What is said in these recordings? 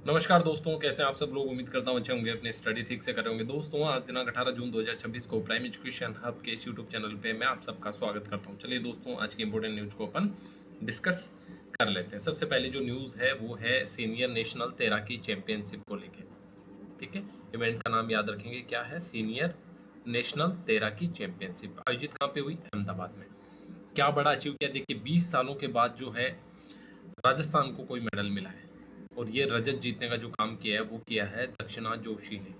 नमस्कार दोस्तों, कैसे हैं आप सब लोग। उम्मीद करता हूँ अच्छे होंगे, अपनी स्टडी ठीक से कर रहे होंगे। दोस्तों, आज दिनांक 18 जून 2026 को प्राइम एजुकेशन हब के इस यूट्यूब चैनल पे मैं आप सबका स्वागत करता हूँ। चलिए दोस्तों, आज की इंपॉर्टेंट न्यूज़ को अपन डिस्कस कर लेते हैं। सबसे पहले जो न्यूज़ है वो है सीनियर नेशनल तैराकी चैंपियनशिप को लेके। ठीक है, इवेंट का नाम याद रखेंगे, क्या है? सीनियर नेशनल तैराकी चैंपियनशिप। आयोजित कहाँ पे हुई? अहमदाबाद में। क्या बड़ा अचीव किया? देखिए, 20 सालों के बाद जो है राजस्थान को कोई मेडल मिला है और ये रजत जीतने का जो काम किया है वो किया है दक्षिणा जोशी ने।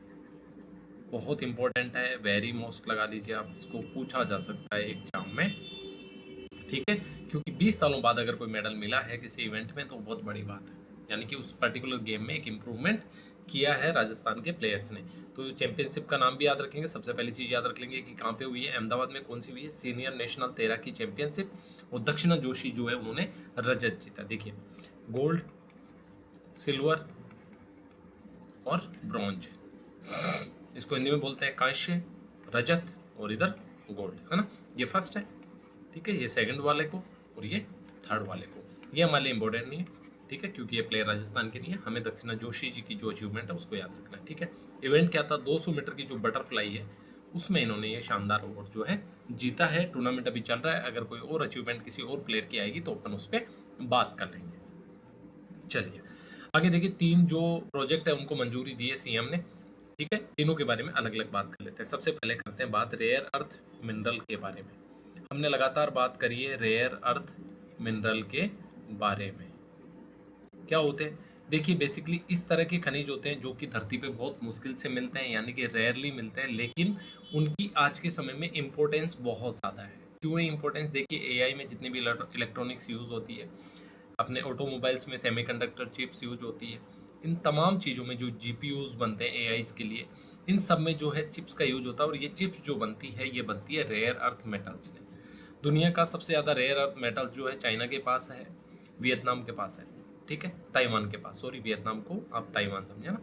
बहुत इंपॉर्टेंट है, वेरी मोस्ट लगा लीजिए आप, इसको पूछा जा सकता है एग्जाम में। ठीक है, क्योंकि 20 सालों बाद अगर कोई मेडल मिला है किसी इवेंट में तो बहुत बड़ी बात है, यानी कि उस पर्टिकुलर गेम में एक इम्प्रूवमेंट किया है राजस्थान के प्लेयर्स ने। तो चैंपियनशिप का नाम भी याद रखेंगे। सबसे पहली चीज़ याद रख लेंगे कि कहाँ पे हुई है, अहमदाबाद में। कौन सी हुई है? सीनियर नेशनल तैराकी चैंपियनशिप। और दक्षिणा जोशी जो है उन्होंने रजत जीता। देखिए, गोल्ड, सिल्वर और ब्रॉन्ज, इसको हिंदी में बोलते हैं कांस्य, रजत और इधर गोल्ड, है ना। ये फर्स्ट है, ठीक है, ये सेकंड वाले को और ये थर्ड वाले को। ये हमारे लिए इंपॉर्टेंट नहीं है, ठीक है, क्योंकि ये प्लेयर राजस्थान के नहीं है। हमें दक्षिणा जोशी जी की जो अचीवमेंट है उसको याद रखना है। ठीक है, इवेंट क्या था? 200 मीटर की जो बटरफ्लाई है उसमें इन्होंने ये शानदार अवार्ड जो है जीता है। टूर्नामेंट अभी चल रहा है, अगर कोई और अचीवमेंट किसी और प्लेयर की आएगी तो अपन उस पर बात कर लेंगे। चलिए आगे देखिए, 3 जो प्रोजेक्ट है उनको मंजूरी दी है सीएम ने। ठीक है, तीनों के बारे में अलग अलग बात कर लेते हैं। सबसे पहले करते हैं बात रेयर अर्थ मिनरल के बारे में। हमने लगातार बात करी है रेयर अर्थ मिनरल के बारे में। क्या होते हैं? देखिए, बेसिकली इस तरह के खनिज होते हैं जो कि धरती पे बहुत मुश्किल से मिलते हैं, यानी कि रेयरली मिलते हैं, लेकिन उनकी आज के समय में इम्पोर्टेंस बहुत ज़्यादा है। क्यों है इम्पोर्टेंस? देखिए, एआई में जितनी भी इलेक्ट्रॉनिक्स यूज़ होती है, अपने ऑटोमोबाइल्स में सेमीकंडक्टर चिप्स यूज होती है, इन तमाम चीज़ों में जो जीपीयूज बनते हैं एआईज के लिए, इन सब में जो है चिप्स का यूज होता है। और ये चिप्स जो बनती है ये बनती है रेयर अर्थ मेटल्स में। दुनिया का सबसे ज़्यादा रेयर अर्थ मेटल जो है चाइना के पास है, वियतनाम के पास है, ठीक है, ताइवान के पास, सॉरी, वियतनाम को आप ताइवान समझे ना,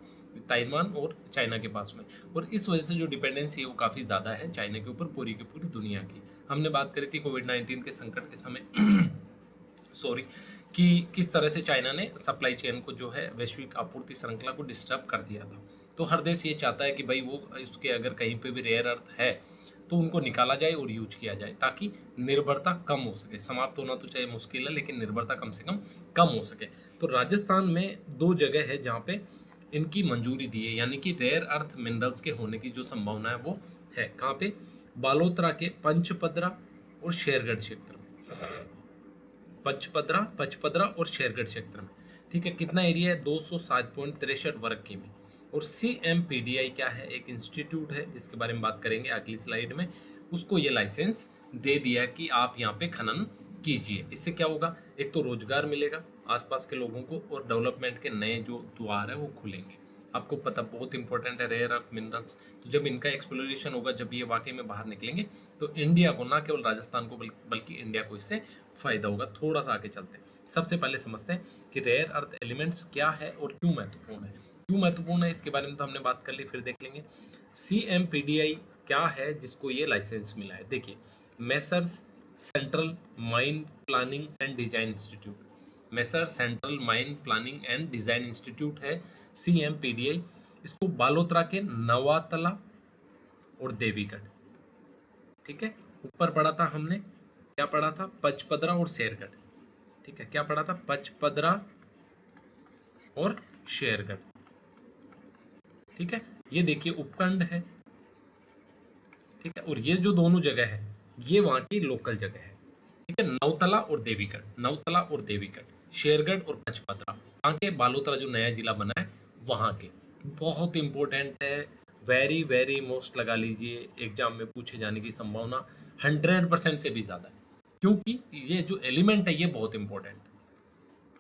ताइवान और चाइना के पास में। और इस वजह से जो डिपेंडेंसी है वो काफ़ी ज़्यादा है चाइना के ऊपर, पूरी की पूरी दुनिया की। हमने बात करी थी कोविड-19 के संकट के समय सॉरी, कि किस तरह से चाइना ने सप्लाई चेन को जो है वैश्विक आपूर्ति श्रृंखला को डिस्टर्ब कर दिया था। तो हर देश ये चाहता है कि भाई वो इसके अगर कहीं पे भी रेयर अर्थ है तो उनको निकाला जाए और यूज किया जाए, ताकि निर्भरता कम हो सके। समाप्त होना तो चाहे मुश्किल है, लेकिन निर्भरता कम से कम हो सके। तो राजस्थान में 2 जगह है जहाँ पे इनकी मंजूरी दी है, यानी कि रेयर अर्थ मिनरल्स के होने की जो संभावना है वो है। कहाँ पे? बालोतरा के पंचपदरा और शेरगढ़ क्षेत्र में। पचपदरा और शेरगढ़ क्षेत्र में। ठीक है, कितना एरिया है? 207.63 वर्ग किमी। और CMPDI क्या है? एक इंस्टीट्यूट है जिसके बारे में बात करेंगे अगली स्लाइड में। उसको ये लाइसेंस दे दिया कि आप यहाँ पे खनन कीजिए। इससे क्या होगा? एक तो रोजगार मिलेगा आसपास के लोगों को, और डेवलपमेंट के नए जो द्वार है वो खुलेंगे। आपको पता, बहुत इंपॉर्टेंट है रेयर अर्थ मिनरल्स। तो जब इनका एक्सप्लोरेशन होगा, जब ये वाकई में बाहर निकलेंगे, तो इंडिया को, ना केवल राजस्थान को बल्कि इंडिया को इससे फायदा होगा। थोड़ा सा आगे चलते हैं, सबसे पहले समझते हैं कि रेयर अर्थ एलिमेंट्स क्या है और क्यों महत्वपूर्ण है। क्यों महत्वपूर्ण है इसके बारे में तो हमने बात कर ली, फिर देख लेंगे। CMPDI क्या है जिसको ये लाइसेंस मिला है? देखिए, messrs central mine planning and design institute, messrs central mine planning and design institute है CMPDI। इसको बालोतरा के नवातला और देवीगढ़, ठीक है, ऊपर पढ़ा था हमने, क्या पढ़ा था? पचपदरा और शेरगढ़। ठीक है, क्या पढ़ा था? पचपदरा और शेरगढ़। ठीक है, ये देखिए उपखंड है, ठीक है, और ये जो दोनों जगह है ये वहां की लोकल जगह है। ठीक है, नवतला और देवीगढ़, नवतला और देवीगढ़, शेरगढ़ और पचपदरा, वहाँ के बालोतरा जो नया जिला बना है वहाँ के। बहुत इंपॉर्टेंट है, वेरी वेरी मोस्ट लगा लीजिए, एग्जाम में पूछे जाने की संभावना 100% से भी ज़्यादा है, क्योंकि ये जो एलिमेंट है ये बहुत इंपॉर्टेंट है।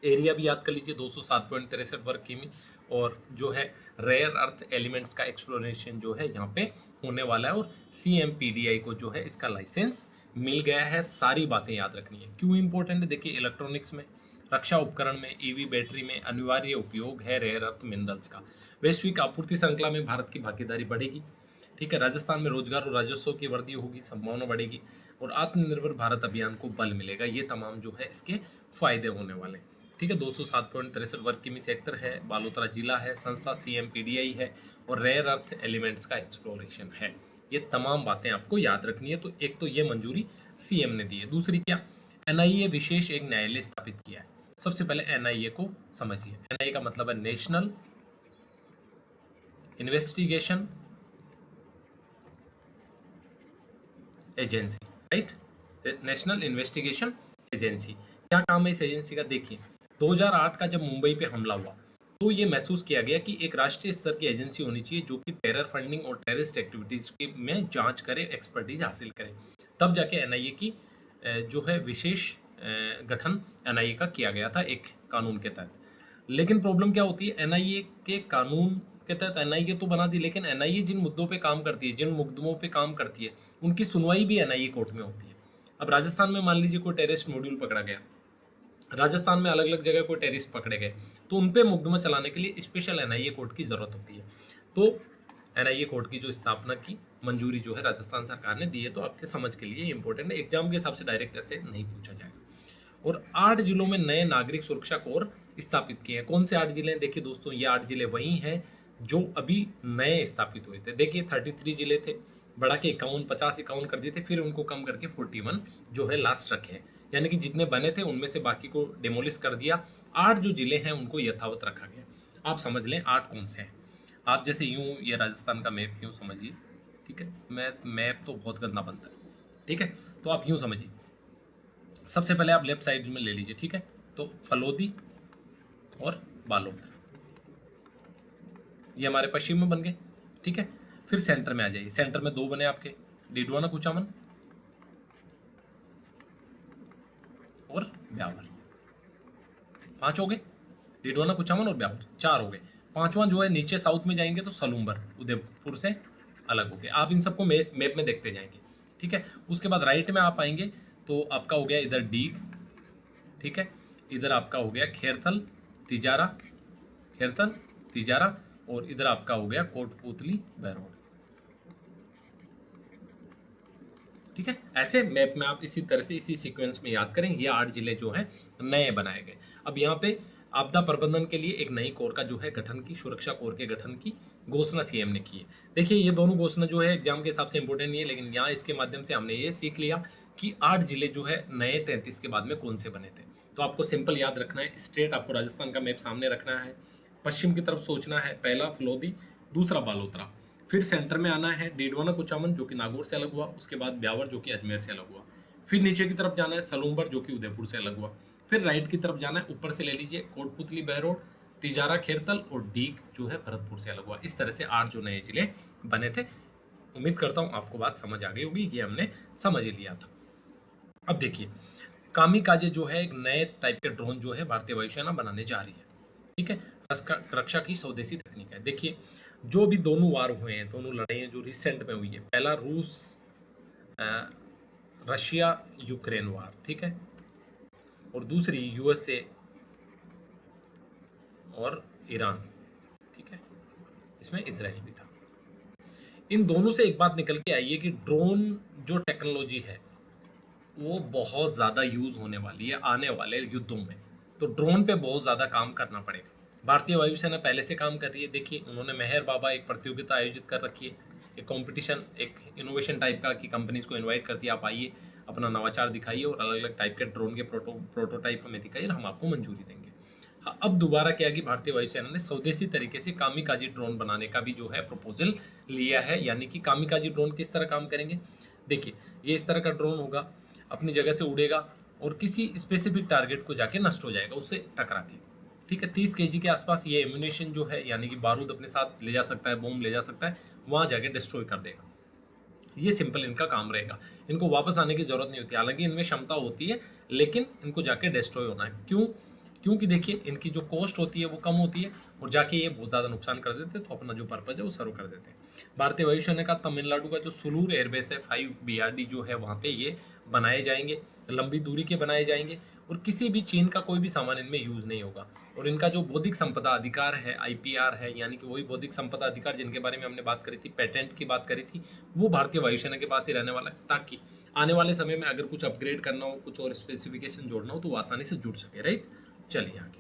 एरिया भी याद कर लीजिए, 207.63 वर्ग किमी। और जो है रेयर अर्थ एलिमेंट्स का एक्सप्लोरेशन जो है यहाँ पे होने वाला है, और CMPDI को जो है इसका लाइसेंस मिल गया है। सारी बातें याद रखनी है। क्यों इंपॉर्टेंट है? देखिए, इलेक्ट्रॉनिक्स में, रक्षा उपकरण में, EV बैटरी में अनिवार्य उपयोग है रेयर अर्थ मिनरल्स का। वैश्विक आपूर्ति श्रृंखला में भारत की भागीदारी बढ़ेगी। ठीक है, राजस्थान में रोजगार और राजस्व की वृद्धि होगी, संभावना बढ़ेगी, और आत्मनिर्भर भारत अभियान को बल मिलेगा। ये तमाम जो है इसके फायदे होने वाले हैं। ठीक है। 207.63 वर्ग किमी सेक्टर है, बालोतरा जिला है, संस्था CMPDI है और रेयर अर्थ एलिमेंट्स का एक्सप्लोरेशन है। ये तमाम बातें आपको याद रखनी है। तो एक तो ये मंजूरी CM ने दी है। दूसरी क्या, NIA विशेष एक न्यायालय स्थापित किया है। सबसे पहले NIA को समझिए। NIA का मतलब है national investigation agency, right, national investigation agency. क्या काम है इस एजेंसी का, देखिए 2008 का जब मुंबई पे हमला हुआ तो ये महसूस किया गया कि एक राष्ट्रीय स्तर की एजेंसी होनी चाहिए जो कि टेरर फंडिंग और टेररिस्ट एक्टिविटीज के में जांच करे, एक्सपर्टीज हासिल करे। तब जाके NIA की जो है विशेष गठन NIA का किया गया था एक कानून के तहत। लेकिन प्रॉब्लम क्या होती है, NIA के कानून के तहत NIA तो बना दी, लेकिन NIA जिन मुद्दों पे काम करती है, जिन मुकदमों पे काम करती है, उनकी सुनवाई भी NIA कोर्ट में होती है। अब राजस्थान में मान लीजिए कोई टेररिस्ट मॉड्यूल पकड़ा गया, राजस्थान में अलग अलग जगह कोई टेररिस्ट पकड़े गए, तो उन पे मुकदमा चलाने के लिए स्पेशल NIA कोर्ट की जरूरत होती है। तो NIA कोर्ट की जो स्थापना की मंजूरी जो है राजस्थान सरकार ने दी है। तो आपके समझ के लिए इंपॉर्टेंट है, एग्जाम के हिसाब से डायरेक्ट ऐसे नहीं पूछा जाएगा। और 8 जिलों में नए नागरिक सुरक्षा कोर स्थापित किए हैं। कौन से 8 जिले हैं, देखिए दोस्तों ये 8 जिले वही हैं जो अभी नए स्थापित हुए थे। देखिए 33 जिले थे, बढ़ा के 51 कर दिए थे, फिर उनको कम करके 41 जो है लास्ट रखे हैं। यानी कि जितने बने थे उनमें से बाकी को डिमोलिश कर दिया। 8 जो जिले हैं उनको यथावत रखा गया। आप समझ लें 8 कौन से हैं। आप जैसे यूं ये राजस्थान का मैप यूं समझिए, ठीक है। मैप तो बहुत गंदा बनता है, ठीक है। तो आप यूं समझिए, सबसे पहले आप लेफ्ट साइड में ले लीजिए, ठीक है। तो फलोदी और बालोद ये हमारे पश्चिम में बन गए, ठीक है। फिर सेंटर में आ जाइए, सेंटर में 2 बने आपके, डिडवाना कुचामन और ब्यावर। 5 हो गए, डिडवाना कुचामन और ब्यावर 4 हो गए। 5वां जो है नीचे साउथ में जाएंगे तो सलूम्बर उदयपुर से अलग हो गए। आप इन सबको मैप में देखते जाएंगे, ठीक है। उसके बाद राइट में आप आएंगे तो आपका हो गया इधर डीग, ठीक है। इधर आपका हो गया खेरथल तिजारा और इधर आपका हो गया कोटपूतली बहरोड, ठीक है। ऐसे मैप में आप इसी तरह से इसी सीक्वेंस में याद करें। ये 8 जिले जो हैं नए बनाए गए। अब यहाँ पे आपदा प्रबंधन के लिए एक नई कोर का जो है गठन की, सुरक्षा कोर के गठन की घोषणा CM ने की है। देखिए ये दोनों घोषणा जो है एग्जाम के हिसाब से इंपॉर्टेंट नहीं है, लेकिन यहाँ इसके माध्यम से हमने ये सीख लिया कि 8 जिले जो है नए 33 के बाद में कौन से बने थे। तो आपको सिंपल याद रखना है, स्ट्रेट आपको राजस्थान का मैप सामने रखना है, पश्चिम की तरफ सोचना है, पहला फलोदी, दूसरा बालोतरा, फिर सेंटर में आना है डिडवाना कुचामन जो कि नागौर से अलग हुआ, उसके बाद ब्यावर जो कि अजमेर से अलग हुआ, फिर नीचे की तरफ जाना है सलूम्बर जो कि उदयपुर से अलग हुआ, फिर राइट की तरफ जाना है, ऊपर से ले लीजिए कोटपुतली बहरोड, तिजारा खेरतल और डीग जो है भरतपुर से अलग हुआ। इस तरह से 8 जो नए जिले बने थे। उम्मीद करता हूँ आपको बात समझ आ गई होगी, ये हमने समझ ही लिया था। अब देखिए कामिकाजे जो है एक नए टाइप के ड्रोन जो है भारतीय वायुसेना बनाने जा रही है, ठीक है। रक्षा की स्वदेशी तकनीक है। देखिए जो भी दोनों वार हुए हैं, दोनों लड़ाइयाँ जो रिसेंट में हुई है, पहला रशिया यूक्रेन वार, ठीक है, और दूसरी USA और ईरान, ठीक है, इसमें इजराइल भी था। इन दोनों से एक बात निकल के आई है कि ड्रोन जो टेक्नोलॉजी है वो बहुत ज़्यादा यूज़ होने वाली है आने वाले युद्धों में। तो ड्रोन पे बहुत ज़्यादा काम करना पड़ेगा। भारतीय वायुसेना पहले से काम कर रही है। देखिए उन्होंने मेहर बाबा एक प्रतियोगिता आयोजित कर रखी है, एक कंपटीशन, एक इनोवेशन टाइप का, कि कंपनीज को इनवाइट करती है, आप आइए अपना नवाचार दिखाइए और अलग अलग टाइप के ड्रोन के प्रोटोटाइप हमें दिखाइए और हम आपको मंजूरी देंगे। हाँ, अब दोबारा क्या कि भारतीय वायुसेना ने स्वदेशी तरीके से कामिकाजी ड्रोन बनाने का भी जो है प्रपोजल लिया है। यानी कि कामिकाजी ड्रोन किस तरह काम करेंगे, देखिए ये इस तरह का ड्रोन होगा, अपनी जगह से उड़ेगा और किसी स्पेसिफिक टारगेट को जाके नष्ट हो जाएगा उससे टकरा के, ठीक है। 30 kg के आसपास ये एम्यूनेशन जो है, यानी कि बारूद अपने साथ ले जा सकता है, बम ले जा सकता है, वहाँ जाके डिस्ट्रॉय कर देगा। ये सिंपल इनका काम रहेगा। इनको वापस आने की जरूरत नहीं होती, हालांकि इनमें क्षमता होती है, लेकिन इनको जाके डिस्ट्रॉय होना है। क्यों? क्योंकि देखिए इनकी जो कॉस्ट होती है वो कम होती है और जाके ये बहुत ज़्यादा नुकसान कर देते हैं, तो अपना जो पर्पज है वो सर्व कर देते हैं। भारतीय वायुसेना का तमिलनाडु का जो सुलूर एयरबेस है 5 BRD जो है, वहाँ पे ये बनाए जाएंगे, लंबी दूरी के बनाए जाएंगे और किसी भी चीन का कोई भी सामान इनमें यूज़ नहीं होगा। और इनका जो बौद्धिक संपदा अधिकार है, IPR है, यानी कि वही बौद्धिक संपदा अधिकार जिनके बारे में हमने बात करी थी, पेटेंट की बात करी थी, वो भारतीय वायुसेना के पास ही रहने वाला है, ताकि आने वाले समय में अगर कुछ अपग्रेड करना हो, कुछ और स्पेसिफिकेशन जोड़ना हो, तो वो आसानी से जुड़ सके, राइट। चलिए आगे।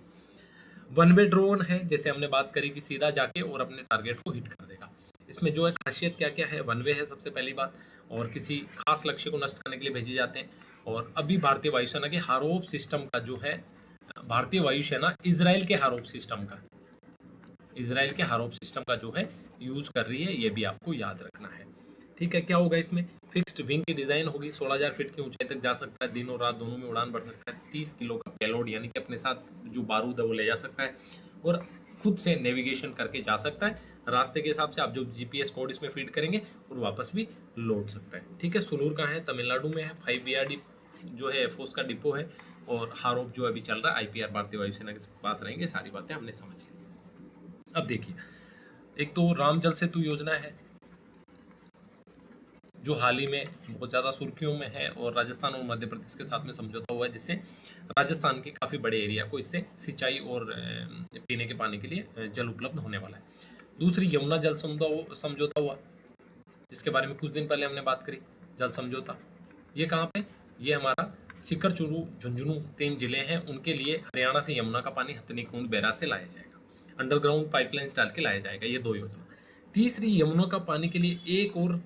वन वे ड्रोन है, जैसे हमने बात करी कि सीधा जाके और अपने टारगेट को हिट कर देगा। इसमें जो है खासियत क्या क्या है, वन वे है सबसे पहली बात, और किसी खास लक्ष्य को नष्ट करने के लिए भेजे जाते हैं। और अभी भारतीय वायुसेना के हारोप सिस्टम का जो है, भारतीय वायुसेना इजराइल के हारोप सिस्टम का, इसराइल के हारोप सिस्टम का जो है यूज कर रही है, ये भी आपको याद रखना है। ठीक है, क्या होगा इसमें, फिक्स्ड विंग की डिजाइन होगी, 16,000 फीट की ऊंचाई तक जा सकता है, दिन और रात दोनों में उड़ान भर सकता है, 30 किलो का पेलोड यानी कि अपने साथ जो बारूद है वो ले जा सकता है, और खुद से नेविगेशन करके जा सकता है। रास्ते के हिसाब से आप जो जीपीएस कोड इसमें फीड करेंगे और वापस भी लौट सकता है। ठीक है, सुलूर कहाँ है, तमिलनाडु में है, 5 बीआरडी जो है एयरफोर्स का डिपो है, और हारोप जो अभी चल रहा है आईपीआर भारतीय वायुसेना के पास रहेंगे। सारी बातें हमने समझ ली। अब देखिए, एक तो राम जल सेतु योजना है जो हाल ही में बहुत ज़्यादा सुर्खियों में है, और राजस्थान और मध्य प्रदेश के साथ में समझौता हुआ है, जिससे राजस्थान के काफ़ी बड़े एरिया को इससे सिंचाई और पीने के पानी के लिए जल उपलब्ध होने वाला है। दूसरी, यमुना जल समझौता हुआ, जिसके बारे में कुछ दिन पहले हमने बात करी। जल समझौता ये कहाँ पे, ये हमारा सीकर, चूरू, झुंझुनू 3 जिले हैं, उनके लिए हरियाणा से यमुना का पानी हथनीकुंड बैराज से लाया जाएगा, अंडरग्राउंड पाइपलाइंस डाल के लाया जाएगा, ये 2 योजना। तीसरी, यमुना का पानी के लिए एक और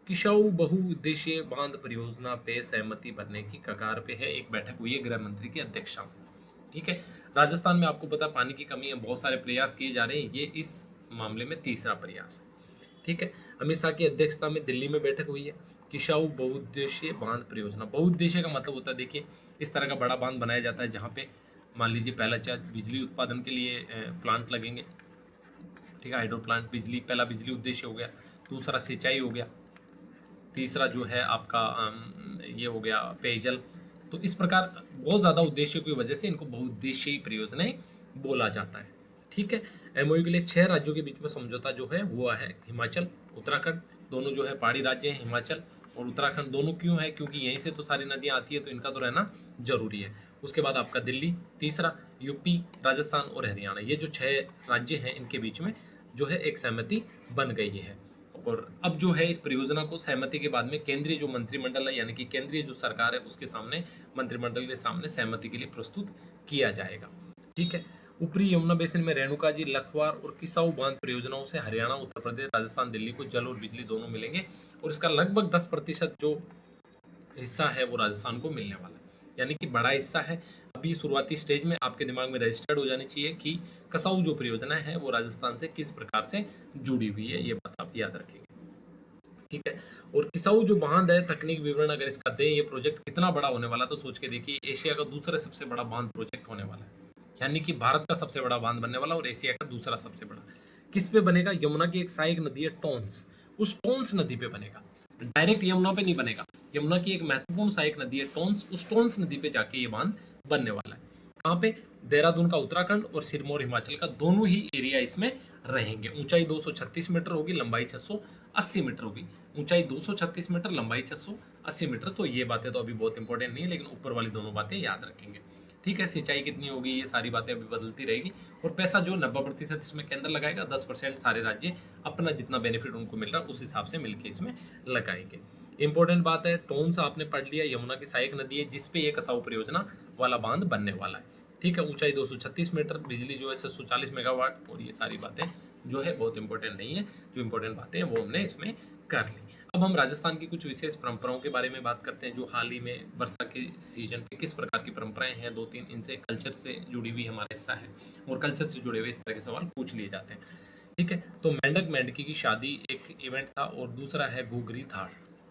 किशाऊ बहुउद्देशीय बांध परियोजना पे सहमति बनने की कगार पे है। एक बैठक हुई है गृह मंत्री की अध्यक्षता में। ठीक है, राजस्थान में आपको पता पानी की कमी है, बहुत सारे प्रयास किए जा रहे हैं, ये इस मामले में तीसरा प्रयास है। ठीक है, अमित शाह की अध्यक्षता में दिल्ली में बैठक हुई है, किशाऊ बहुउद्देशीय बांध परियोजना। बहुउद्देशीय का मतलब होता है, देखिए इस तरह का बड़ा बांध बनाया जाता है जहाँ पे मान लीजिए पहला चार्ज बिजली उत्पादन के लिए प्लांट लगेंगे। ठीक है, हाइड्रो प्लांट, बिजली, पहला बिजली उद्देश्य हो गया, दूसरा सिंचाई हो गया, तीसरा जो है आपका ये हो गया पेयजल। तो इस प्रकार बहुत ज़्यादा उद्देश्य की वजह से इनको बहुउद्देशीय परियोजनाएं बोला जाता है। ठीक है, एमओयू के लिए 6 राज्यों के बीच में समझौता जो है हुआ है, हिमाचल, उत्तराखंड, दोनों जो है पहाड़ी राज्य हैं, हिमाचल और उत्तराखंड दोनों। क्यों है, क्योंकि यहीं से तो सारी नदियाँ आती है, तो इनका तो रहना जरूरी है। उसके बाद आपका दिल्ली तीसरा, यूपी, राजस्थान और हरियाणा, ये जो 6 राज्य हैं इनके बीच में जो है एक सहमति बन गई है। और अब जो है इस परियोजना को सहमति के बाद में केंद्रीय जो मंत्रिमंडल है, यानी कि केंद्रीय जो सरकार है, उसके सामने, मंत्रिमंडल के सामने सहमति के लिए प्रस्तुत किया जाएगा। ठीक है, ऊपरी यमुना बेसिन में रेणुका जी, लखवार और किसाऊ बांध परियोजनाओं से हरियाणा, उत्तर प्रदेश, राजस्थान, दिल्ली को जल और बिजली दोनों मिलेंगे, और इसका लगभग 10% जो हिस्सा है वो राजस्थान को मिलने वाला है, यानी कि बड़ा हिस्सा है। अभी शुरुआती स्टेज में आपके दिमाग में रजिस्टर्ड हो जानी चाहिए कि कसाऊ जो परियोजना है वो राजस्थान से किस प्रकार से जुड़ी हुई है, ये बात आप याद रखेंगे। ठीक है, और किसाऊ जो बांध है, तकनीक विवरण अगर इसका दें, ये प्रोजेक्ट कितना बड़ा होने वाला, तो सोच के देखिए, एशिया का दूसरा सबसे बड़ा बांध प्रोजेक्ट होने वाला है, यानी कि भारत का सबसे बड़ा बांध बनने वाला और एशिया का दूसरा सबसे बड़ा। किस पे बनेगा, यमुना की एक सहायक नदी है टोंस, उस टोंस नदी पे बनेगा, डायरेक्ट यमुना पे नहीं बनेगा। यमुना की एक महत्वपूर्ण सहायक नदी है टोंस, उस टोंस नदी पे जाके ये बांध बनने वाला है। कहाँ पे, देहरादून का उत्तराखंड और सिरमौर हिमाचल का दोनों ही एरिया इसमें रहेंगे। ऊंचाई 236 मीटर होगी, लंबाई 680 मीटर होगी। ऊंचाई 236 मीटर, लंबाई 680 मीटर। तो ये बातें तो अभी बहुत इंपॉर्टेंट नहीं है, लेकिन ऊपर वाली दोनों बातें याद रखेंगे। ठीक है, सिंचाई कितनी होगी, ये सारी बातें अभी बदलती रहेगी, और पैसा जो 90% इसमें केंद्र लगाएगा, 10% सारे राज्य अपना जितना बेनिफिट उनको मिल रहा है उस हिसाब से मिलकर इसमें लगाएंगे। इंपॉर्टेंट बात है, टोंस आपने पढ़ लिया, यमुना की सहायक नदी है जिसपे ये कसाऊ परियोजना वाला बांध बनने वाला है। ठीक है, ऊंचाई 236 मीटर, बिजली जो है 640 मेगावाट, और ये सारी बातें जो है बहुत इंपॉर्टेंट नहीं है, जो इंपॉर्टेंट बातें हैं वो हमने इसमें कर ली। अब हम राजस्थान की कुछ विशेष परंपराओं के बारे में बात करते हैं, जो हाल ही में वर्षा के सीजन पे किस प्रकार की परंपराएं हैं, 2-3 इनसे कल्चर से जुड़ी हुई हमारा हिस्सा है, और कल्चर से जुड़े हुए इस तरह के सवाल पूछ लिए जाते हैं। ठीक है, तो मेंढक मेंढकी की शादी एक इवेंट था, और दूसरा है घुघरी थाड़।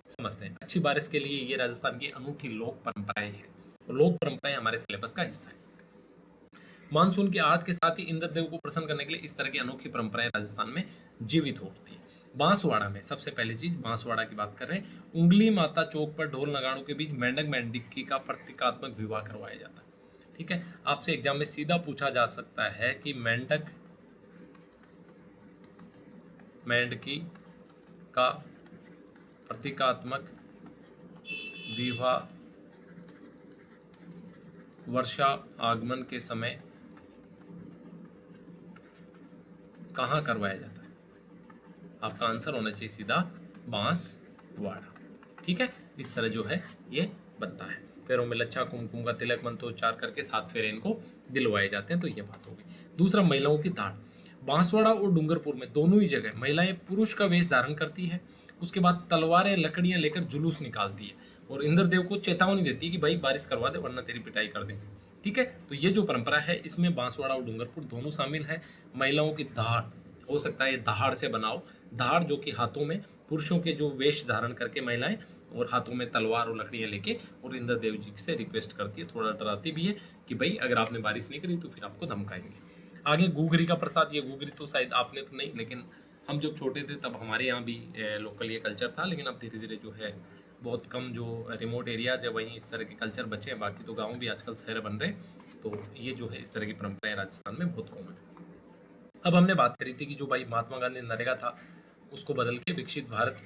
समझते हैं, अच्छी बारिश के लिए ये राजस्थान की अनूठी लोक परंपराएं हैं, और लोक परंपराएं हमारे सिलेबस का हिस्सा है। मानसून की आर्ट के साथ ही इंद्रदेव को प्रसन्न करने के लिए इस तरह की अनोखी परंपराएं राजस्थान में जीवित होती है। बांसवाड़ा में सबसे पहली चीज, बांसवाड़ा की बात कर रहे हैं, उंगली माता चौक पर ढोल नगाड़ों के बीच मेंढक मेंढकी का प्रतीकात्मक विवाह करवाया जाता है। ठीक है, आपसे एग्जाम में सीधा पूछा जा सकता है कि मेंढक मेंढकी का प्रतीकात्मक विवाह वर्षा आगमन के समय कहाँ करवाया जाता है? आपका आंसर होना चाहिए सीधा बांसवाड़ा। ठीक है, इस तरह जो है ये बनता है। पैरों में लच्छा, कुमकुम का तिलक, मंत्रोच्चार करके 7 फेरे इनको दिलवाए जाते हैं। तो ये बात हो गई। दूसरा, महिलाओं की दाढ़। बांसवाड़ा और डूंगरपुर में दोनों ही जगह महिलाएं पुरुष का वेश धारण करती है। उसके बाद तलवारें, लकड़ियां लेकर जुलूस निकालती है और इंद्रदेव को चेतावनी देती है कि भाई बारिश करवा दे वरना तेरी पिटाई कर देंगे। ठीक है, तो ये जो परंपरा है इसमें बांसवाड़ा और डूंगरपुर दोनों शामिल है। महिलाओं की दाढ़, हो सकता है ये दहाड़ से बनाओ, दहाड़ जो कि हाथों में पुरुषों के जो वेश धारण करके महिलाएं और हाथों में तलवार और लकड़ियां लेके और इंद्रदेव जी से रिक्वेस्ट करती है, थोड़ा डराती भी है कि भाई अगर आपने बारिश नहीं करी तो फिर आपको धमकाएंगे। आगे गुगरी का प्रसाद। ये गुगरी तो शायद आपने तो नहीं, लेकिन हम जब छोटे थे तब हमारे यहाँ भी लोकल ये कल्चर था, लेकिन अब धीरे धीरे जो है बहुत कम जो रिमोट एरियाज है वहीं इस तरह के कल्चर बचे हैं, बाकी तो गाँव भी आजकल शहर बन रहे हैं। तो ये जो है इस तरह की परंपराएं राजस्थान में बहुत कॉमन है। अब हमने बात करी थी कि जो भाई महात्मा गांधी नरेगा था उसको बदल के विकसित भारत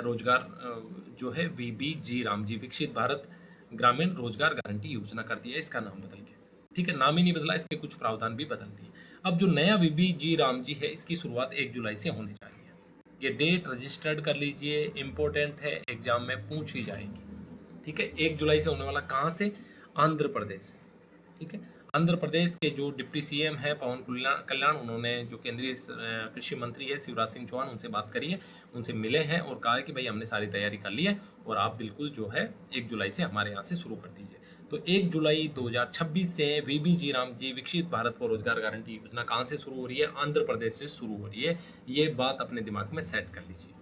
रोजगार जो है VBG रामजी, विकसित भारत ग्रामीण रोजगार गारंटी योजना कर दिया इसका नाम बदल के। ठीक है, नाम ही नहीं बदला, इसके कुछ प्रावधान भी बदल दिए। अब जो नया VBG रामजी है इसकी शुरुआत 1 जुलाई से होनी चाहिए। ये डेट रजिस्टर्ड कर लीजिए, इम्पोर्टेंट है, एग्जाम में पूछी जाएगी। ठीक है, 1 जुलाई से होने वाला, कहाँ से? आंध्र प्रदेश से। ठीक है, आंध्र प्रदेश के जो डिप्टी CM है पवन कल्याण, उन्होंने जो केंद्रीय कृषि मंत्री है शिवराज सिंह चौहान, उनसे बात करी है, उनसे मिले हैं और कहा है कि भाई हमने सारी तैयारी कर ली है और आप बिल्कुल जो है 1 जुलाई से हमारे यहाँ से शुरू कर दीजिए। तो 1 जुलाई 2026 से VBG रामजी, विकसित भारत को रोजगार गारंटी योजना कहाँ से शुरू हो रही है? आंध्र प्रदेश से शुरू हो रही है। ये बात अपने दिमाग में सेट कर लीजिए।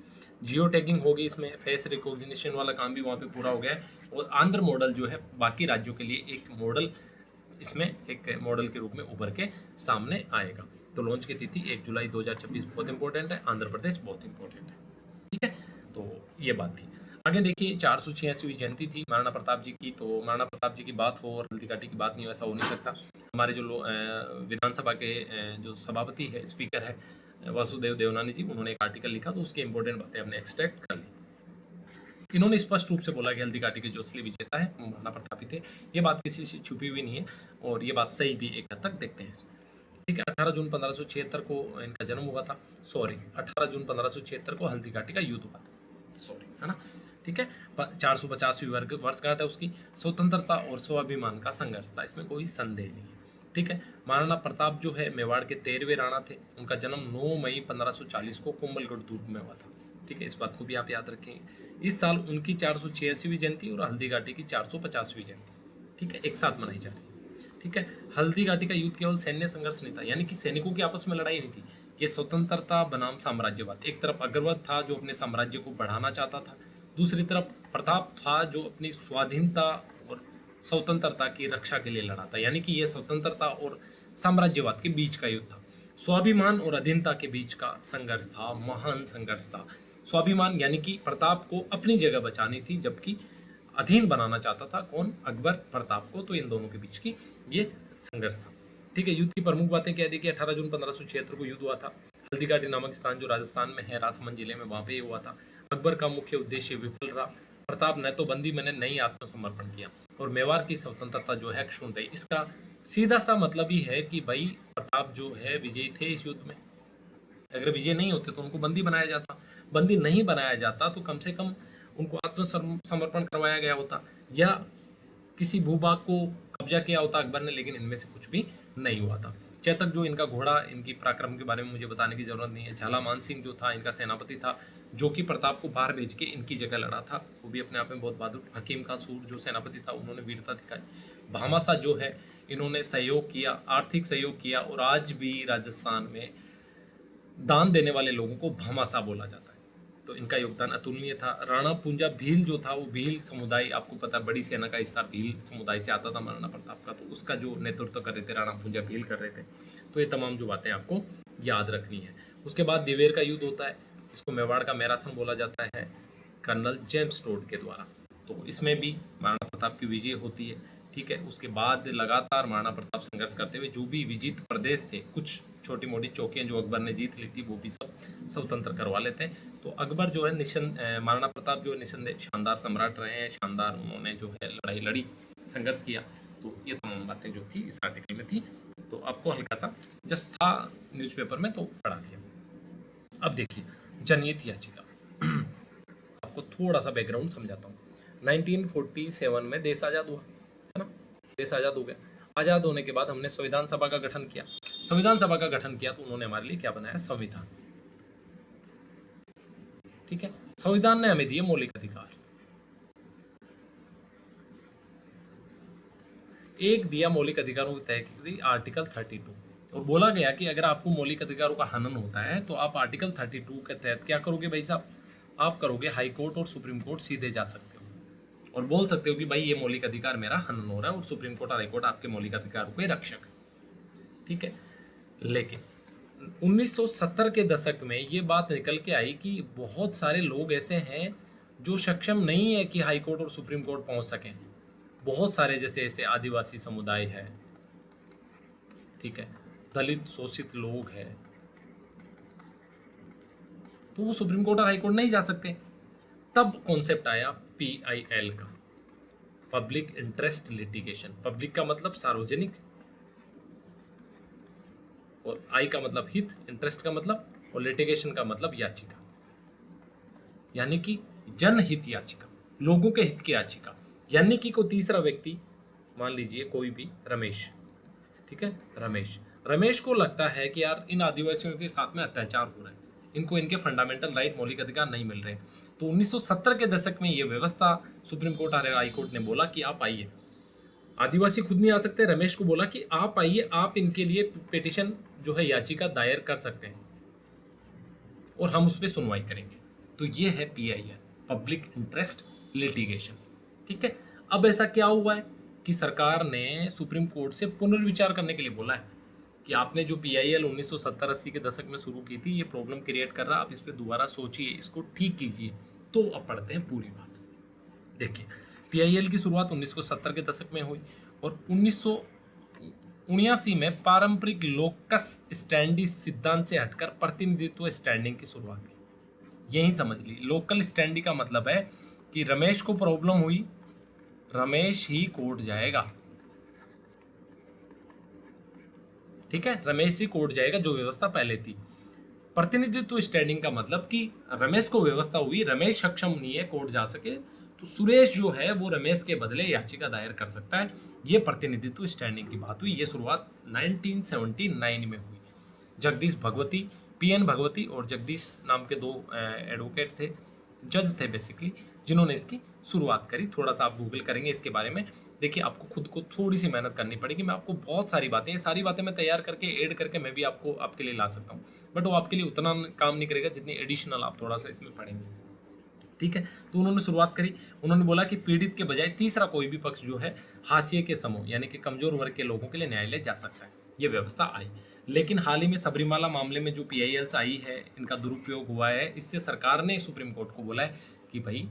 जियो टैगिंग होगी इसमें, फेस रिकॉग्निशन वाला काम भी वहाँ पे पूरा हो गया है और आंध्र मॉडल जो है बाकी राज्यों के लिए एक मॉडल, इसमें एक मॉडल के रूप में उभर के सामने आएगा। तो लॉन्च की तिथि 1 जुलाई 2026 बहुत इंपॉर्टेंट है, आंध्र प्रदेश बहुत इंपॉर्टेंट है। ठीक है, तो ये बात थी। आगे देखिए 486वीं जयंती थी महाराणा प्रताप जी की। तो महाराणा प्रताप जी की बात हो और हल्दी घाटी की बात नहीं हो, ऐसा हो नहीं सकता। हमारे जो विधानसभा के जो सभापति है, स्पीकर है वासुदेव देवनानी जी, उन्होंने एक आर्टिकल लिखा तो उसकी इंपॉर्टेंट बातें हमने एक्सट्रैक्ट कर ली। इन्होंने स्पष्ट रूप से बोला कि हल्दी घाटी के जो असली विजेता है वो महाराणा प्रताप ही थे। ये बात किसी से छुपी हुई नहीं है और ये बात सही भी एक हद तक देखते हैं इसमें। ठीक है, 18 जून 1576 को इनका जन्म हुआ था। 18 जून 1576 को हल्दी घाटी का युद्ध हुआ था। है ना? ठीक है, 450वीं वर्षगांठ है उसकी। स्वतंत्रता और स्वाभिमान का संघर्ष था, इसमें कोई संदेह नहीं है। ठीक है, महाराणा प्रताप जो है मेवाड़ के 13वें राणा थे। उनका जन्म 9 मई 1540 को कोमलगढ़ दुर्ग में हुआ था। ठीक है, इस बात को भी आप याद रखेंगे। इस साल उनकी 486वीं जयंती और हल्दी घाटी की 450वीं जयंती, ठीक है, एक साथ मनाई जा रही है। ठीक है, हल्दी घाटी का युद्ध केवल सैन्य संघर्ष नहीं था, यानी कि सैनिकों की आपस में लड़ाई नहीं थी। ये स्वतंत्रता बनाम साम्राज्यवाद, एक तरफ अग्रवाद था जो अपने साम्राज्य को बढ़ाना चाहता था, दूसरी तरफ प्रताप था जो अपनी स्वाधीनता और स्वतंत्रता की रक्षा के लिए लड़ा था। यानी कि यह स्वतंत्रता और साम्राज्यवाद के बीच का युद्ध था, स्वाभिमान और अधीनता के बीच का संघर्ष था, महान संघर्ष था। स्वाभिमान यानी कि प्रताप को अपनी जगह बचानी थी, जबकि अधीन बनाना चाहता था कौन? अकबर प्रताप को। तो इन दोनों के बीच की ये संघर्ष था। ठीक है, युद्ध की प्रमुख बातें क्या थी कि 18 जून 1576 को युद्ध हुआ था। हल्दी घाटी नामक स्थान जो राजस्थान में है, राजसमंद जिले में, वहां पे हुआ था। अकबर का मुख्य उद्देश्य विफल रहा। प्रताप न तो बंदी मैंने नई आत्मसमर्पण किया और मेवाड़ की स्वतंत्रता जो है क्षुण रही। इसका सीधा सा मतलब ही है कि भाई प्रताप जो है विजयी थे इस युद्ध में। अगर विजय नहीं होते तो उनको बंदी बनाया जाता, बंदी नहीं बनाया जाता तो कम से कम उनको आत्मसमर्पण करवाया गया होता या किसी भूभाग को कब्जा किया होता अकबर ने, लेकिन इनमें से कुछ भी नहीं हुआ था। चेतक जो इनका घोड़ा, इनकी पराक्रम के बारे में मुझे बताने की जरूरत नहीं है। झाला मान सिंह जो था इनका सेनापति था, जो कि प्रताप को बाहर भेज के इनकी जगह लड़ा था, वो भी अपने आप में बहुत बहादुर। हकीम का सूर जो सेनापति था, उन्होंने वीरता दिखाई। भामाशाह जो है, इन्होंने सहयोग किया, आर्थिक सहयोग किया और आज भी राजस्थान में दान देने वाले लोगों को भामाशाह बोला जाता है। तो इनका योगदान अतुलनीय था। राणा पूंजा भील जो था, वो भील समुदाय, आपको पता है बड़ी सेना का हिस्सा भील समुदाय से आता था महाराणा प्रताप का, तो उसका जो नेतृत्व कर रहे थे राणा पूंजा भील कर रहे थे। तो ये तमाम जो बातें आपको याद रखनी है। उसके बाद दिवेर का युद्ध होता है, इसको मेवाड़ का मैराथन बोला जाता है, कर्नल जेम्स टोड के द्वारा। तो इसमें भी महाराणा प्रताप की विजय होती है। ठीक है, उसके बाद लगातार महाराणा प्रताप संघर्ष करते हुए जो भी विजित प्रदेश थे, कुछ छोटी मोटी चौकियां जो अकबर ने जीत ली थी, वो भी सब स्वतंत्र करवा लेते हैं। तो अकबर जो है महाराणा प्रताप जो है निसंदेह शानदार सम्राट रहे हैं, शानदार उन्होंने जो है लड़ाई लड़ी, संघर्ष किया। तो ये तमाम बातें जो थी इस आर्टिकल में थी, तो आपको हल्का सा जस्ट था न्यूज़पेपर में तो पढ़ा दिया। अब देखिए जनहित याचिका, आपको थोड़ा सा बैकग्राउंड समझाता हूँ। 1947 में देश आज़ाद हुआ, है ना, देश आज़ाद हो गया। आज़ाद होने के बाद हमने संविधान सभा का गठन किया। संविधान सभा का गठन किया तो उन्होंने हमारे लिए क्या बनाया? संविधान। ठीक है, संविधान ने हमें दिए मौलिक अधिकार। एक दिया मौलिक अधिकारों की तय की आर्टिकल 32, और बोला गया कि अगर आपको मौलिक अधिकारों का हनन होता है तो आप आर्टिकल 32 के तहत क्या करोगे भाई साहब? आप करोगे हाई कोर्ट और सुप्रीम कोर्ट सीधे जा सकते हो और बोल सकते हो कि भाई ये मौलिक अधिकार मेरा हनन हो रहा है, और सुप्रीम कोर्ट और हाई कोर्ट आपके मौलिक अधिकारों के रक्षक है। ठीक है, लेकिन 1970 के दशक में ये बात निकल के आई कि बहुत सारे लोग ऐसे हैं जो सक्षम नहीं है कि हाई कोर्ट और सुप्रीम कोर्ट पहुंच सकें। बहुत सारे जैसे ऐसे आदिवासी समुदाय है, ठीक है, दलित शोषित लोग हैं, तो वो सुप्रीम कोर्ट और हाई कोर्ट नहीं जा सकते। तब कॉन्सेप्ट आया PIL का, पब्लिक इंटरेस्ट लिटिगेशन। पब्लिक का मतलब सार्वजनिक, और आई का मतलब हित, इंटरेस्ट का मतलब, और लिटिगेशन का मतलब याचिका, यानी कि जनहित याचिका, लोगों के हित की याचिका। यानी कि कोई तीसरा व्यक्ति, मान लीजिए कोई भी रमेश, ठीक है, रमेश को लगता है कि यार इन आदिवासियों के साथ में अत्याचार हो रहा है, इनको इनके फंडामेंटल राइट, मौलिक अधिकार नहीं मिल रहे। तो 1970 के दशक में ये व्यवस्था सुप्रीम कोर्ट और हाई कोर्ट ने बोला कि आप आइए। आदिवासी खुद नहीं आ सकते, रमेश को बोला कि आप आइए, आप इनके लिए पिटिशन जो है याचिका दायर कर सकते हैं और हम उस पर सुनवाई करेंगे। तो ये है PIL, पब्लिक इंटरेस्ट लिटिगेशन। ठीक है, अब ऐसा क्या हुआ है कि सरकार ने सुप्रीम कोर्ट से पुनर्विचार करने के लिए बोला है कि आपने जो PIL 1970-80 के दशक में शुरू की थी, ये प्रॉब्लम क्रिएट कर रहा है, आप इस पर दोबारा सोचिए, इसको ठीक कीजिए। तो अब पढ़ते हैं पूरी बात। देखिए, PIL की शुरुआत 1970 के दशक में हुई और 1979 में पारंपरिक लोकस स्टैंडी सिद्धांत से हटकर प्रतिनिधित्व स्टैंडिंग की शुरुआत की। यही समझ ली, लोकल स्टैंडी का मतलब है कि रमेश को प्रॉब्लम हुई, रमेश ही कोर्ट जाएगा। ठीक है, रमेश ही कोर्ट जाएगा, जो व्यवस्था पहले थी। प्रतिनिधित्व स्टैंडिंग का मतलब कि रमेश को व्यवस्था हुई, रमेश सक्षम नहीं है कोर्ट जा सके, तो सुरेश जो है वो रमेश के बदले याचिका दायर कर सकता है। ये प्रतिनिधित्व स्टैंडिंग की बात हुई। ये शुरुआत 1979 में हुई। जगदीश भगवती, PN भगवती और जगदीश नाम के दो एडवोकेट थे, जज थे बेसिकली, जिन्होंने इसकी शुरुआत करी। थोड़ा सा आप गूगल करेंगे इसके बारे में, देखिए आपको खुद को थोड़ी सी मेहनत करनी पड़ेगी। मैं आपको बहुत सारी बातें, ये सारी बातें मैं तैयार करके ऐड करके मैं भी आपको आपके लिए ला सकता हूँ, बट वो आपके लिए उतना काम नहीं करेगा जितनी एडिशनल आप थोड़ा सा इसमें पढ़ेंगे। ठीक है, तो उन्होंने शुरुआत करी। उन्होंने बोला कि पीड़ित के बजाय तीसरा कोई भी पक्ष जो है हाशिए के समूह यानी कि कमजोर वर्ग के लोगों के लिए न्यायालय जा सकता है। ये व्यवस्था आई। लेकिन हाल ही में सबरीमाला मामले में जो PILs आई है, इनका दुरुपयोग हुआ है। इससे सरकार ने सुप्रीम कोर्ट को बोला है कि भाई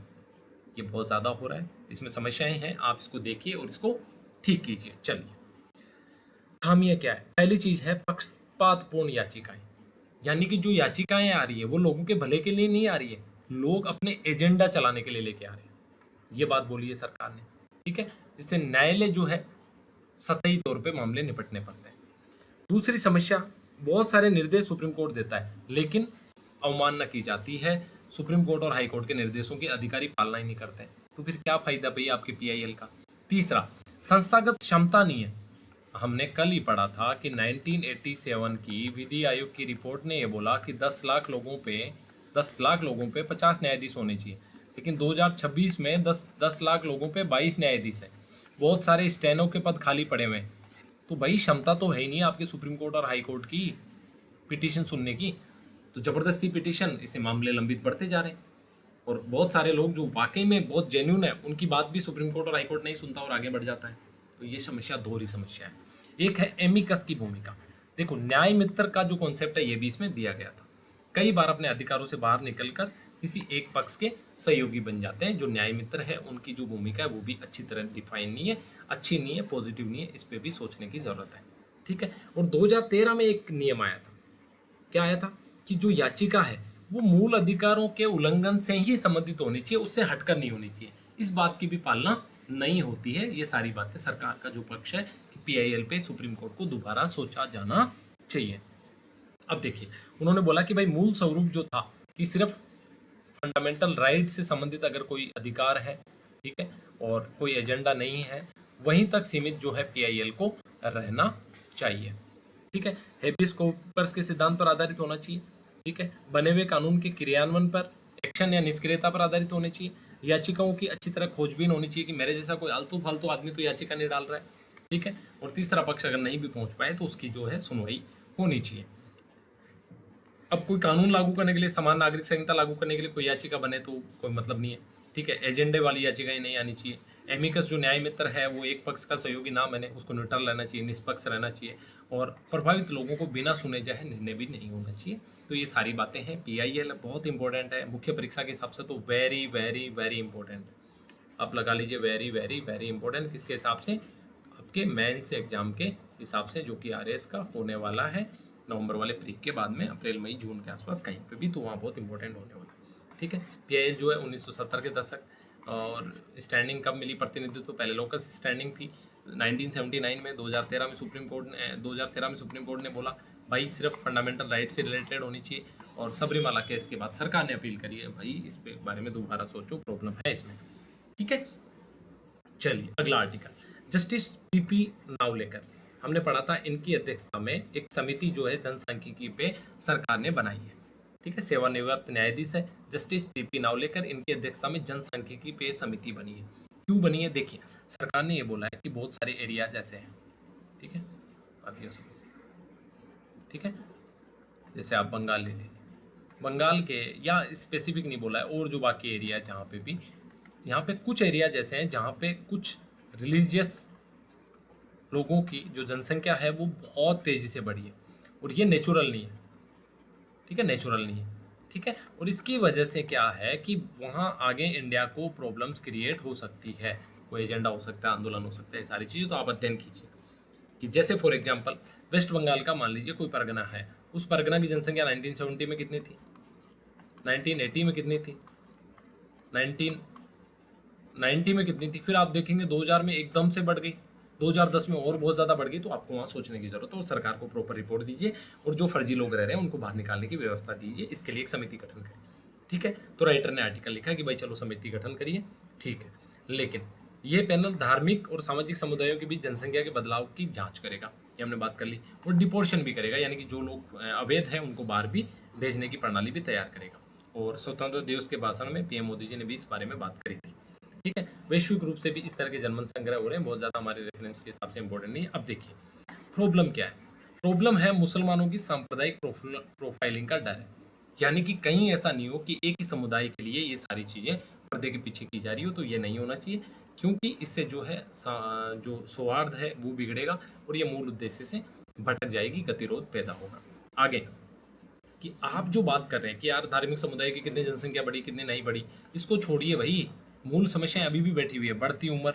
ये बहुत ज़्यादा हो रहा है, इसमें समस्याएं हैं, आप इसको देखिए और इसको ठीक कीजिए। चलिए, खामियां क्या है? पहली चीज़ है पक्षपातपूर्ण याचिकाएं, यानी कि जो याचिकाएं आ रही है वो लोगों के भले के लिए नहीं आ रही है, लोग अपने एजेंडा चलाने के लिए लेके आ रहे हैं। ये बात बोली है सरकार ने। ठीक है, जिससे न्यायालय जो है सतही तौर पे मामले निपटने पड़ते हैं। दूसरी समस्या, बहुत सारे निर्देश सुप्रीम कोर्ट देता है लेकिन अवमानना की जाती है। सुप्रीम कोर्ट और हाई कोर्ट के निर्देशों की अधिकारी पालना ही नहीं करते हैं, तो फिर क्या फायदा भाई आपके PIL का? तीसरा, संस्थागत क्षमता नहीं है। हमने कल ही पढ़ा था कि 1987 की विधि आयोग की रिपोर्ट ने यह बोला कि 10 लाख लोगों पे 50 न्यायाधीश होने चाहिए, लेकिन 2026 में 10 लाख लोगों पे 22 न्यायाधीश है। बहुत सारे स्टेनो के पद खाली पड़े हुए हैं। तो भाई क्षमता तो है ही नहीं आपके सुप्रीम कोर्ट और हाई कोर्ट की पिटीशन सुनने की, तो जबरदस्ती पिटीशन, इसे मामले लंबित बढ़ते जा रहे हैं। और बहुत सारे लोग जो वाकई में बहुत जेन्यून है, उनकी बात भी सुप्रीम कोर्ट और हाई कोर्ट नहीं सुनता और आगे बढ़ जाता है। तो ये समस्या, दोहरी समस्या है। एक है एमिकस की भूमिका। देखो, न्याय मित्र का जो कॉन्सेप्ट है ये भी इसमें दिया गया था। कई बार अपने अधिकारों से बाहर निकलकर किसी एक पक्ष के सहयोगी बन जाते हैं। जो न्याय मित्र है उनकी जो भूमिका है वो भी अच्छी तरह डिफाइन नहीं है, अच्छी नहीं है, पॉजिटिव नहीं है, इस पर भी सोचने की जरूरत है। ठीक है, और 2013 में एक नियम आया था। क्या आया था? कि जो याचिका है वो मूल अधिकारों के उल्लंघन से ही संबंधित होनी चाहिए, उससे हटकर नहीं होनी चाहिए। इस बात की भी पालना नहीं होती है। ये सारी बातें सरकार का जो पक्ष है कि PIL पे सुप्रीम कोर्ट को दोबारा सोचा जाना चाहिए। अब देखिए, उन्होंने बोला कि भाई मूल स्वरूप जो था कि सिर्फ फंडामेंटल राइट से संबंधित अगर कोई अधिकार है ठीक है, और कोई एजेंडा नहीं है, वहीं तक सीमित जो है पीआईएल को रहना चाहिए। ठीक है, हेबियस कॉर्पस के सिद्धांत पर आधारित होना चाहिए। ठीक है, बने हुए कानून के क्रियान्वयन पर, एक्शन या निष्क्रियता पर आधारित होनी चाहिए। याचिकाओं की अच्छी तरह खोजबीन होनी चाहिए कि मेरे जैसा कोई आलतू फालतू आदमी तो याचिका नहीं डाल रहा है। ठीक है, और तीसरा पक्ष अगर नहीं भी पहुंच पाए तो उसकी जो है सुनवाई होनी चाहिए। अब कोई कानून लागू करने के लिए, समान नागरिक संहिता लागू करने के लिए कोई याचिका बने तो कोई मतलब नहीं है। ठीक है, एजेंडे वाली याचिकाएं नहीं आनी चाहिए। एमिकस जो न्याय मित्र है वो एक पक्ष का सहयोगी ना बने, उसको न्यूट्रल रहना चाहिए, निष्पक्ष रहना चाहिए, और प्रभावित लोगों को बिना सुने जाए निर्णय भी नहीं होना चाहिए। तो ये सारी बातें हैं। पीआईएल बहुत इंपॉर्टेंट है, मुख्य परीक्षा के हिसाब से तो वेरी वेरी वेरी इंपॉर्टेंट है। आप लगा लीजिए वेरी वेरी वेरी इंपॉर्टेंट, किसके हिसाब से, आपके मेंस एग्जाम के हिसाब से, जो कि आरएएस का होने वाला है नवंबर वाले प्री के बाद में, अप्रैल मई जून के आसपास कहीं पे भी, तो वहाँ बहुत इंपॉर्टेंट होने वाला है। ठीक है, पीआईएल जो है 1970 के दशक, और स्टैंडिंग कब मिली प्रतिनिधित्व, तो पहले लोकस स्टैंडिंग थी 1979 में। 2013 में सुप्रीम कोर्ट ने बोला भाई सिर्फ फंडामेंटल राइट से रिलेटेड होनी चाहिए, और सबरीमाला केस के बाद सरकार ने अपील करी है भाई इस पे बारे में दोबारा सोचो, प्रॉब्लम है इसमें। ठीक है, चलिए अगला आर्टिकल, जस्टिस पीपी नावलेकर, हमने पढ़ा था, इनकी अध्यक्षता में एक समिति जो है जनसांख्यिकी पे सरकार ने बनाई है। ठीक है, सेवानिवृत्त न्यायाधीश है जस्टिस पीपी नावलेकर, इनकी अध्यक्षता में जनसांख्यिकी पे समिति बनी है। क्यों बनी है, देखिए सरकार ने ये बोला है कि बहुत सारे एरिया जैसे हैं, ठीक है, अब ये सब, ठीक है, जैसे आप बंगाल ले लीजिए, बंगाल के, या स्पेसिफिक नहीं बोला है, और जो बाकी एरिया जहाँ पे भी, यहाँ पे कुछ एरिया जैसे हैं जहाँ पे कुछ रिलीजियस लोगों की जो जनसंख्या है वो बहुत तेज़ी से बढ़ी है, और ये नेचुरल नहीं है। ठीक है, नेचुरल नहीं है। ठीक है, और इसकी वजह से क्या है कि वहाँ आगे इंडिया को प्रॉब्लम्स क्रिएट हो सकती है, कोई एजेंडा हो सकता है, आंदोलन हो सकता है, सारी चीज़ें तो आप अध्ययन कीजिए। कि जैसे फॉर एग्जांपल वेस्ट बंगाल का मान लीजिए कोई परगना है, उस परगना की जनसंख्या 1970 में कितनी थी, 1980 में कितनी थी, 1990 में कितनी थी, फिर आप देखेंगे 2000 में एकदम से बढ़ गई, 2010 में और बहुत ज़्यादा बढ़ गई। तो आपको वहाँ सोचने की जरूरत है, और सरकार को प्रॉपर रिपोर्ट दीजिए, और जो फर्जी लोग रह रहे हैं उनको बाहर निकालने की व्यवस्था दीजिए, इसके लिए एक समिति गठन करिए। ठीक है, तो राइटर ने आर्टिकल लिखा कि भाई चलो समिति गठन करिए। ठीक है, लेकिन ये पैनल धार्मिक और सामाजिक समुदायों के बीच जनसंख्या के बदलाव की जांच करेगा, ये हमने बात कर ली, और डिपोर्शन भी करेगा, यानी कि जो लोग अवैध हैं उनको बाहर भी भेजने की प्रणाली भी तैयार करेगा। और स्वतंत्रता दिवस के भाषण में पीएम मोदी जी ने भी इस बारे में बात करी थी। ठीक है, वैश्विक रूप से भी इस तरह के जनमत संग्रह हो रहे हैं, बहुत ज़्यादा हमारे रेफरेंस के हिसाब से इंपॉर्टेंट नहीं है। अब देखिए प्रॉब्लम क्या है, प्रॉब्लम है मुसलमानों की सांप्रदायिक प्रोफाइलिंग का डर है, यानी कि कहीं ऐसा नहीं हो कि एक ही समुदाय के लिए ये सारी चीज़ें पर्दे के पीछे की जा रही हो, तो ये नहीं होना चाहिए, क्योंकि इससे जो है जो सौहार्द है वो बिगड़ेगा, और ये मूल उद्देश्य से भटक जाएगी, गतिरोध पैदा होगा। आगे कि आप जो बात कर रहे हैं कि यार धार्मिक समुदाय की कितनी जनसंख्या बढ़ी, कितनी नहीं बढ़ी, इसको छोड़िए भाई, मूल समस्याएं अभी भी बैठी हुई है। बढ़ती उम्र,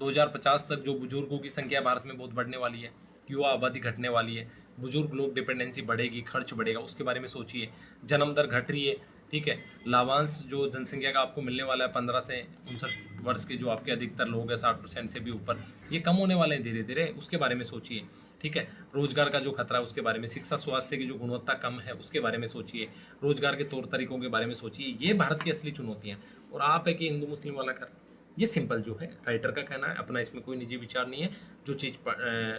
2050 तक जो बुजुर्गों की संख्या भारत में बहुत बढ़ने वाली है, युवा आबादी घटने वाली है, बुजुर्ग लोग डिपेंडेंसी बढ़ेगी, खर्च बढ़ेगा, उसके बारे में सोचिए। जन्म दर घट रही है, ठीक है, लाभांश जो जनसंख्या का आपको मिलने वाला है 15 से 59 वर्ष के जो आपके अधिकतर लोग हैं 60% से भी ऊपर, ये कम होने वाले हैं धीरे धीरे, उसके बारे में सोचिए। ठीक है, रोजगार का जो खतरा है उसके बारे में, शिक्षा स्वास्थ्य की जो गुणवत्ता कम है उसके बारे में सोचिए, रोजगार के तौर तरीकों के बारे में सोचिए। ये भारत की असली चुनौतियाँ, और आप है कि हिंदू मुस्लिम वाला कर, ये सिंपल जो है राइटर का कहना है, अपना इसमें कोई निजी विचार नहीं है, जो चीज़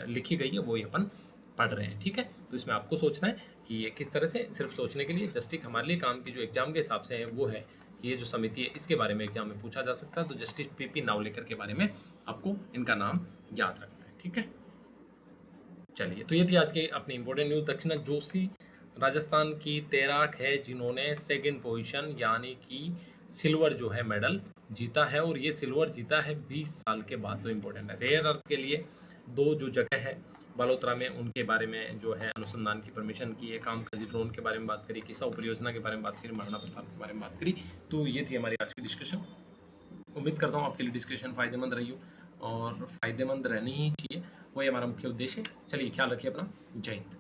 लिखी गई है वो ही अपन पढ़ रहे हैं। ठीक है, तो इसमें आपको सोचना है कि ये किस तरह से, सिर्फ सोचने के लिए जस्टिस हमारे लिए काम की जो एग्जाम के हिसाब से है वो है कि ये जो समिति है इसके बारे में एग्जाम में पूछा जा सकता है, तो जस्टिस पीपी नावलेकर के बारे में आपको इनका नाम याद रखना है। ठीक है, चलिए, तो ये थी आज के अपनी इंपॉर्टेंट न्यूज। दक्षिणा जोशी राजस्थान की तैराक है जिन्होंने सेकंड पोजीशन यानी कि सिल्वर जो है मेडल जीता है, और ये सिल्वर जीता है 20 साल के बाद। तो इम्पोर्टेंट है, रेयर अर्थ के लिए 2 जो जगह है बालोतरा में, उनके बारे में जो है अनुसंधान की परमिशन की है, काम काजी ड्रोन के बारे में बात करी, किसा परियोजना के बारे में बात करी, महाराणा प्रताप के बारे में बात करी। तो ये थी हमारी आज की डिस्कशन। उम्मीद करता हूँ आपके लिए डिस्कशन फ़ायदेमंद रही हो, और फ़ायदेमंद रहनी ही चाहिए, वही हमारा मुख्य उद्देश्य है। चलिए, ख्याल रखिए अपना, जय हिंद।